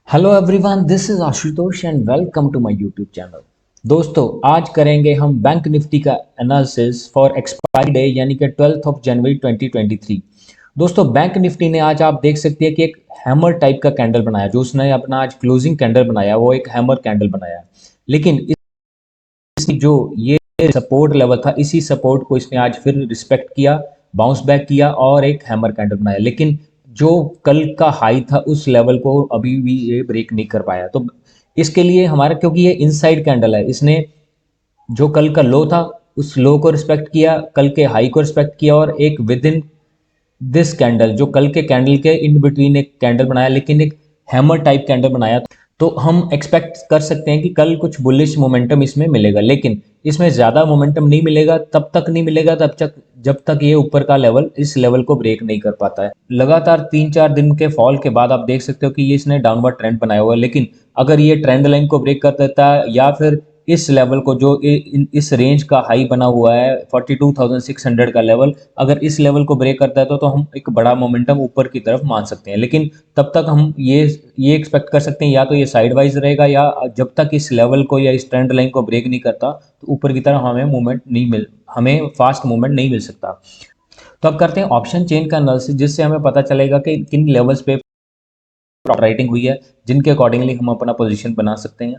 Hello everyone, this is Ashutosh and welcome to my YouTube channel. दोस्तों, आज करेंगे हम बैंक निफ्टी का एनालिसिस फॉर एक्सपायरी डे यानी कि 12 जनवरी 2023। दोस्तों, बैंक निफ्टी ने आज आप देख सकते हैं कि एक हैमर टाइप का कैंडल बनाया। जो उसने अपना आज क्लोजिंग कैंडल बनाया वो एक हैमर कैंडल बनाया। लेकिन इसकी जो ये सपोर्ट लेवल था, इसी सपोर्ट को इसने आज फिर रिस्पेक्ट किया, बाउंस बैक किया और एक हैमर कैंडल बनाया। लेकिन जो कल का हाई था उस लेवल को अभी भी ये ब्रेक नहीं कर पाया। तो इसके लिए हमारा, क्योंकि ये इनसाइड कैंडल है, इसने जो कल का लो था उस लो को रिस्पेक्ट किया, कल के हाई को रिस्पेक्ट किया और एक विद इन दिस कैंडल, जो कल के कैंडल के इन बिटवीन एक कैंडल बनाया, लेकिन एक हैमर टाइप कैंडल बनाया। तो हम एक्सपेक्ट कर सकते हैं कि कल कुछ बुलिश मोमेंटम इसमें मिलेगा, लेकिन इसमें ज़्यादा मोमेंटम नहीं मिलेगा। तब तक नहीं मिलेगा जब तक ये ऊपर का लेवल इस लेवल को ब्रेक नहीं कर पाता है। लगातार 3-4 दिन के फॉल के बाद आप देख सकते हो कि ये इसने डाउनवर्ड ट्रेंड बनाया हुआ है। लेकिन अगर ये ट्रेंड लाइन को ब्रेक कर देता है या फिर इस लेवल को, जो इस रेंज का हाई बना हुआ है 42,600 का लेवल, अगर इस लेवल को ब्रेक करता है तो हम एक बड़ा मोमेंटम ऊपर की तरफ मान सकते हैं। लेकिन तब तक हम ये एक्सपेक्ट कर सकते हैं या तो ये साइडवाइज रहेगा, या जब तक इस लेवल को या इस ट्रेंड लाइन को ब्रेक नहीं करता तो ऊपर की तरफ हमें फास्ट मूवमेंट नहीं मिल सकता। तो अब करते हैं ऑप्शन चेन का एनालिसिस, जिससे हमें पता चलेगा कि किन लेवल्स पे राइटिंग हुई है, जिनके अकॉर्डिंगली हम अपना पोजीशन बना सकते हैं।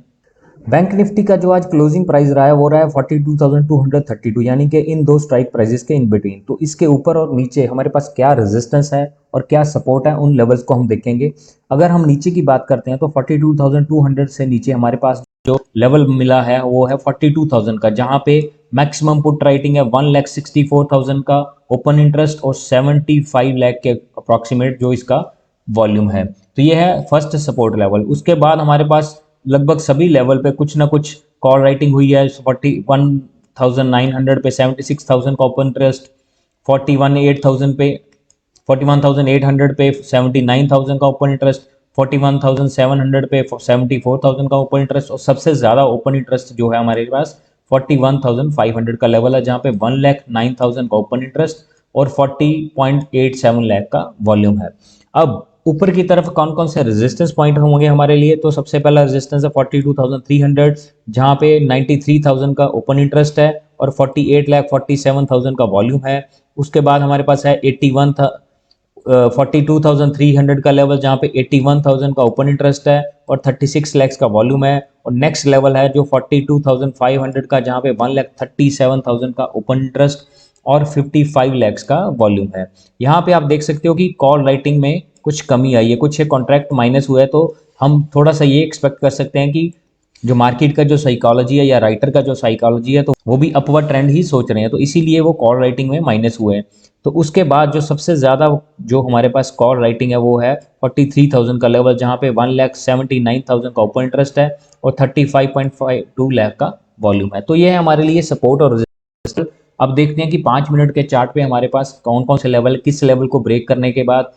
बैंक निफ्टी का जो आज क्लोजिंग प्राइस रहा है वो रहा है 42,232, यानी कि इन दो स्ट्राइक प्राइजेस के इन बिटवीन। तो इसके ऊपर और नीचे हमारे पास क्या रेजिस्टेंस है और क्या सपोर्ट है, उन लेवल्स को हम देखेंगे। अगर हम नीचे की बात करते हैं तो 42,200 से नीचे हमारे पास जो लेवल मिला है वो है 42,000 का, जहां पे मैक्सिमम पुट राइटिंग है 1,64,000 का ओपन इंटरेस्ट और 75 लाख के अप्रॉक्सीमेट जो इसका वॉल्यूम है। तो ये है फर्स्ट सपोर्ट लेवल। उसके बाद हमारे पास लगभग सभी लेवल पे कुछ ना कुछ कॉल राइटिंग हुई है। 41,900 पे 76,000 का ओपन इंटरेस्ट, 41,800 पे 41,800 पे 79,000 का ओपन इंटरेस्ट, 41,700 पे 74,000 का ओपन इंटरेस्ट, और सबसे ज़्यादा ओपन इंटरेस्ट जो है हमारे पास 41,500 का लेवल है, जहाँ पे 1,09,000 का ओपन इंटरेस्ट और 40.87 लाख का वॉल्यूम है। अब ऊपर की तरफ कौन कौन से रेजिस्टेंस पॉइंट होंगे हमारे लिए, तो सबसे पहला रेजिस्टेंस है 42,300, जहां पे 93,000 का ओपन इंटरेस्ट है और 48,47,000 का वॉल्यूम है। उसके बाद हमारे पास है 42,300 का लेवल, जहां पे 81,000 का ओपन इंटरेस्ट है और 36 लैक्स का वॉल्यूम है। और नेक्स्ट लेवल है जो 42,500 का, जहां पे 1,37,000 का ओपन इंटरेस्ट और 55 लैक्स का वॉल्यूम है। यहाँ पे आप देख सकते हो कि कॉल राइटिंग में कुछ कमी आई है, कुछ कॉन्ट्रैक्ट माइनस हुआ है। तो हम थोड़ा सा ये एक्सपेक्ट कर सकते हैं कि जो मार्केट का जो साइकोलॉजी है या राइटर का जो साइकोलॉजी है, तो वो भी अपवर्ड ट्रेंड ही सोच रहे हैं, तो इसीलिए वो कॉल राइटिंग में माइनस हुए हैं। तो उसके बाद जो सबसे ज़्यादा जो हमारे पास कॉल राइटिंग है वो है 43,000 का लेवल, जहाँ पे 1,79,000 का ओपन इंटरेस्ट है और 35.52 लाख का वॉल्यूम है। तो ये है हमारे लिए सपोर्ट और रेजिस्टेंस। अब देखते हैं कि 5 मिनट के चार्ट पे हमारे पास कौन कौन से लेवल, किस लेवल को ब्रेक करने के बाद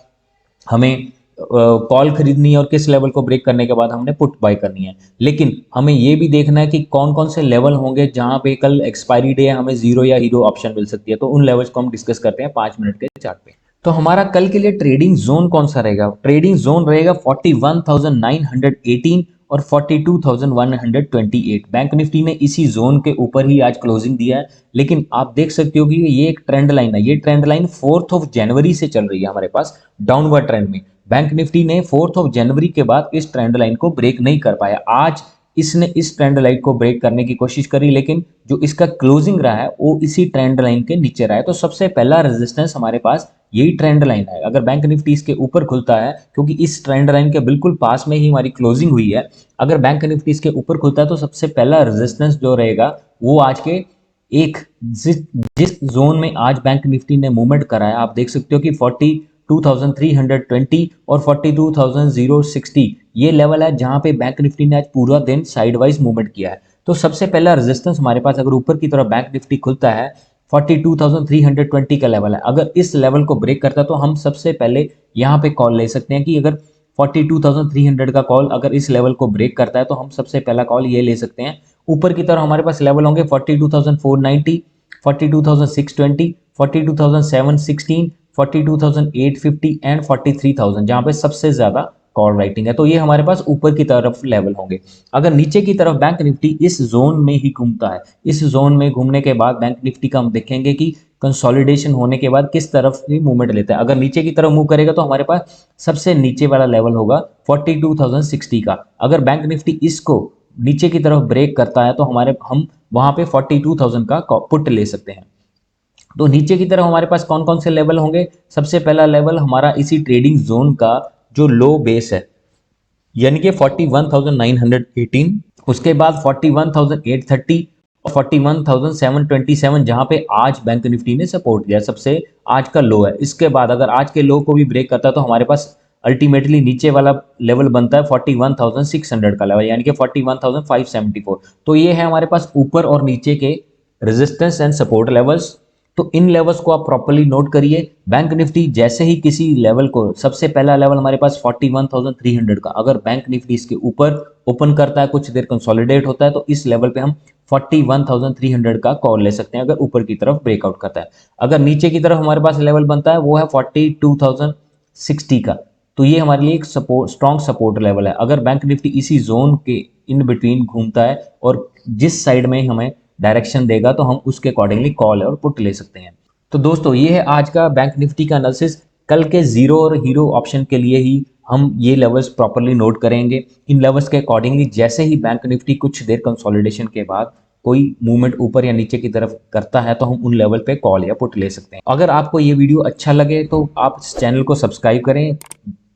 हमें कॉल खरीदनी है और किस लेवल को ब्रेक करने के बाद हमने पुट बाय करनी है। लेकिन हमें ये भी देखना है कि कौन कौन से लेवल होंगे जहां पे कल एक्सपायरी डे है, हमें जीरो या हीरो ऑप्शन मिल सकती है। तो उन लेवल्स को हम डिस्कस करते हैं 5 मिनट के चार्ट पे। तो हमारा कल के लिए ट्रेडिंग जोन कौन सा रहेगा? ट्रेडिंग जोन रहेगा 41,918 और 42,128। बैंक निफ्टी ने इसी जोन के ऊपर ही आज क्लोजिंग दिया है। लेकिन आप देख सकते हो कि ये एक ट्रेंड लाइन है, ये ट्रेंड लाइन 4 जनवरी से चल रही है हमारे पास डाउनवर्ड ट्रेंड में। बैंक निफ्टी ने 4 जनवरी के बाद इस ट्रेंड लाइन को ब्रेक नहीं कर पाया। आज इसने इस ट्रेंड लाइन को ब्रेक करने की कोशिश करी, लेकिन जो इसका क्लोजिंग रहा है वो इसी ट्रेंड लाइन के नीचे रहा है। तो सबसे पहला रेजिस्टेंस हमारे पास यही ट्रेंड लाइन है। अगर बैंक निफ्टी इसके ऊपर खुलता है, क्योंकि इस ट्रेंड लाइन के बिल्कुल पास में ही हमारी क्लोजिंग हुई है, अगर बैंक निफ्टी इसके ऊपर खुलता है तो सबसे पहला रेजिस्टेंस जो रहेगा वो आज के एक जिस जोन में आज बैंक निफ्टी ने मूवमेंट करा है, आप देख सकते हो कि 42,320 और 42,060 ये लेवल है जहां पे बैंक निफ्टी ने आज पूरा दिन साइडवाइज मूवमेंट किया है। तो सबसे पहला रेजिस्टेंस हमारे पास अगर ऊपर की तरफ बैंक निफ्टी खुलता है 42,320 का लेवल है। अगर इस लेवल को ब्रेक करता है तो हम सबसे पहले यहाँ पे कॉल ले सकते हैं कि अगर 42,300 का कॉल अगर इस लेवल को ब्रेक करता है तो हम सबसे पहला कॉल ये ले सकते हैं। ऊपर की तरफ हमारे पास लेवल होंगे 42,490, 42,620, 42,716, 42,850 एंड 43,000, जहां पे सबसे ज्यादा कॉल राइटिंग है। तो ये हमारे पास ऊपर की तरफ लेवल होंगे। अगर नीचे की तरफ बैंक निफ्टी इस जोन में ही घूमता है, इस जोन में घूमने के बाद बैंक निफ्टी का हम देखेंगे कि कंसोलिडेशन होने के बाद किस तरफ भी मूवमेंट लेता है। अगर नीचे की तरफ मूव करेगा तो हमारे पास सबसे नीचे वाला लेवल होगा 42,060 का। अगर बैंक निफ्टी इसको नीचे की तरफ ब्रेक करता है तो हम वहां पे 42,000 का पुट ले सकते हैं। तो नीचे की तरफ हमारे पास कौन कौन से लेवल होंगे? सबसे पहला लेवल हमारा इसी ट्रेडिंग जोन का जो लो बेस है, यानी कि 41,918, उसके बाद 41,830 और 41,727 जहां पे आज बैंक निफ्टी ने सपोर्ट दिया, सबसे आज का लो है। इसके बाद अगर आज के लो को भी ब्रेक करता है तो हमारे पास अल्टीमेटली नीचे वाला लेवल बनता है 41,600 का लेवल, यानी कि 41,574। तो ये है हमारे पास ऊपर और नीचे के रेजिस्टेंस एंड सपोर्ट लेवल्स। तो इन लेवल्स को आप प्रॉपर्ली नोट करिए। बैंक निफ्टी जैसे ही किसी लेवल को, सबसे पहला लेवल हमारे पास 41,300 का, अगर बैंक निफ्टी इसके ऊपर ओपन करता है, कुछ देर कंसोलिडेट होता है, तो इस लेवल पे हम 41,300 का कॉल ले सकते हैं अगर ऊपर की तरफ ब्रेकआउट करता है। अगर नीचे की तरफ हमारे पास लेवल बनता है वो है 42,060 का। तो ये हमारे लिए एक स्ट्रॉन्ग सपोर्ट लेवल है। अगर बैंक निफ्टी इसी जोन के इन बिटवीन घूमता है और जिस साइड में हमें डायरेक्शन देगा तो हम उसके अकॉर्डिंगली कॉल और पुट ले सकते हैं। तो दोस्तों ये है आज का बैंक निफ्टी का एनालिसिस। कल के जीरो और हीरो ऑप्शन के लिए ही हम ये लेवल्स प्रॉपर्ली नोट करेंगे। इन लेवल्स के अकॉर्डिंगली जैसे ही बैंक निफ्टी कुछ देर कंसोलिडेशन के बाद कोई मूवमेंट ऊपर या नीचे की तरफ करता है तो हम उन लेवल पे कॉल या पुट ले सकते हैं। अगर आपको ये वीडियो अच्छा लगे तो आप इस चैनल को सब्सक्राइब करें,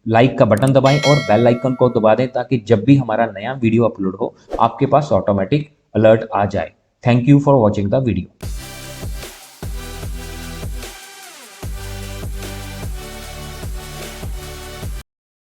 लाइक का बटन दबाएं और बेल आइकन को दबा दें ताकि जब भी हमारा नया वीडियो अपलोड हो आपके पास ऑटोमेटिक अलर्ट आ जाए। Thank you for watching the video.